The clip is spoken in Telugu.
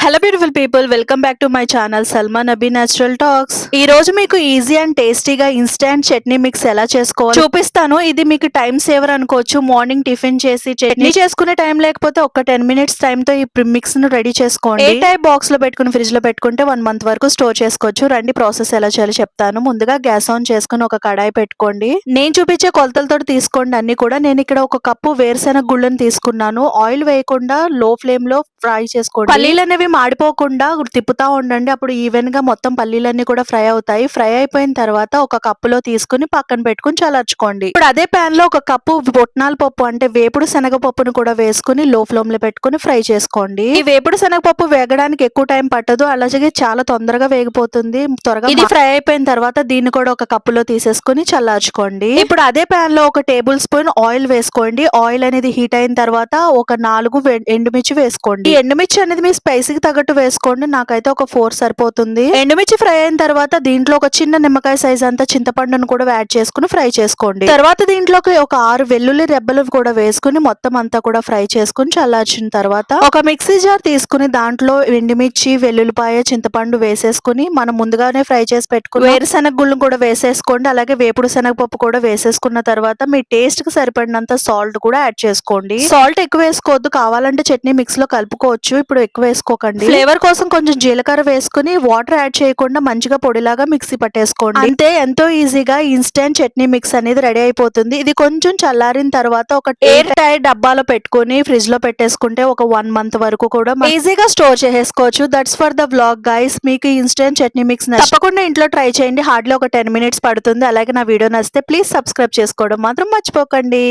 Hello beautiful people, welcome back to my channel Salma Nabi natural talks. ఈ రోజు మీకు ఈజీ అండ్ టేస్టీగా ఇన్స్టాంట్ చట్నీ మిక్స్ ఎలా చేసుకోవాలో చూపిస్తాను. ఇది మీకు టైం సేవర్ అనుకోవచ్చు. మార్నింగ్ టిఫిన్ చేసి చట్నీ చేసుకునే టైం లేకపోతే ఒక 10 minutes టైం తో ఈ మిక్స్ ను రెడీ చేసుకోండి. ఏ టైప్ బాక్స్ లో పెట్టుకుని ఫ్రిడ్జ్ లో పెట్టుకుంటే 1 month వరకు స్టోర్ చేసుకోవచ్చు. రండి ప్రాసెస్ ఎలా చేయాలో చెప్తాను. ముందుగా గ్యాస్ ఆన్ చేసుకుని ఒక కడాయి పెట్టుకోండి. నేను చూపించే కొలతలతో తీసుకోండి అన్ని కూడా. నేను ఇక్కడ ఒక కప్పు వేరుశెనగ గుళ్ళని తీసుకున్నాను. ఆయిల్ వేయకుండా లో ఫ్లేమ్ లో ఫ్రై చేసుకోండి. పల్లీలు అనేవి మాడిపోకుండా తిప్పుతా ఉండండి. అప్పుడు ఈవెన్ గా మొత్తం పల్లీలన్నీ కూడా ఫ్రై అవుతాయి. ఫ్రై అయిపోయిన తర్వాత ఒక కప్పులో తీసుకుని పక్కన పెట్టుకుని చల్లార్చుకోండి. ఇప్పుడు అదే ప్యాన్ లో ఒక కప్పు పుట్నాల పప్పు అంటే వేపుడు శనగపప్పును కూడా వేసుకుని లో ఫ్లేమ్ లో పెట్టుకుని ఫ్రై చేసుకోండి. ఈ వేపుడు శనగపప్పు వేగడానికి ఎక్కువ టైం పట్టదు, అలాగే చాలా తొందరగా వేగిపోతుంది. త్వరగా ఇది ఫ్రై అయిపోయిన తర్వాత దీన్ని కూడా ఒక కప్పులో తీసేసుకుని చల్లార్చుకోండి. ఇప్పుడు అదే ప్యాన్ లో ఒక టేబుల్ స్పూన్ ఆయిల్ వేసుకోండి. ఆయిల్ అనేది హీట్ అయిన తర్వాత ఒక 4 ఎండుమిర్చి వేసుకోండి. ఈ ఎండుమిర్చి అనేది మీ స్పైసీకి తగ్గట్టు వేసుకోండి. నాకైతే ఒక 4 సరిపోతుంది. ఎండుమిర్చి ఫ్రై అయిన తర్వాత దీంట్లో ఒక చిన్న నిమ్మకాయ సైజ్ అంతా చింతపండును కూడా యాడ్ చేసుకుని ఫ్రై చేసుకోండి. తర్వాత దీంట్లోకి ఒక 6 వెల్లుల్లి రెబ్బలు కూడా వేసుకుని మొత్తం అంతా కూడా ఫ్రై చేసుకుని చల్లార్చిన తర్వాత ఒక మిక్సీ జార్ తీసుకుని దాంట్లో ఎండుమిర్చి, వెల్లుల్లిపాయ, చింతపండు వేసేసుకుని మనం ముందుగానే ఫ్రై చేసి పెట్టుకుని వేరుశెనగ గుళ్ళను కూడా వేసేసుకోండి. అలాగే వేపుడు శనగపప్పు కూడా వేసేసుకున్న తర్వాత మీ టేస్ట్ కి సరిపడినంత సాల్ట్ కూడా యాడ్ చేసుకోండి. సాల్ట్ ఎక్కువ వేసుకోవద్దు, కావాలంటే చట్నీ మిక్స్ లో కలుపుకోవచ్చు. ఇప్పుడు ఎక్కువ వేసుకోకండి. ఫ్లేవర్ కోసం కొంచెం జీలకర్ర వేసుకుని వాటర్ యాడ్ చేయకుండా మంచిగా పొడిలాగా మిక్సీ పట్టేసుకోండి. అంతే, ఎంతో ఈజీగా ఇన్స్టెంట్ చట్నీ మిక్స్ అనేది రెడీ అయిపోతుంది. ఇది కొంచెం చల్లారిన తర్వాత ఒక ఎయిర్ టైట్ డబ్బాలో పెట్టుకుని ఫ్రిడ్జ్ లో పెట్టేసుకుంటే ఒక 1 month వరకు కూడా ఈజీగా స్టోర్ చేసేసుకోవచ్చు. That's for the vlog guys. మీకు ఇన్స్టెంట్ చట్నీ మిక్స్ తప్పకుండా ఇంట్లో ట్రై చేయండి. హార్డ్లీ ఒక 10 minutes పడుతుంది. అలాగే నా వీడియో నచ్చితే ప్లీజ్ సబ్స్క్రైబ్ చేసుకోవడం మాత్రం మర్చిపోకండి.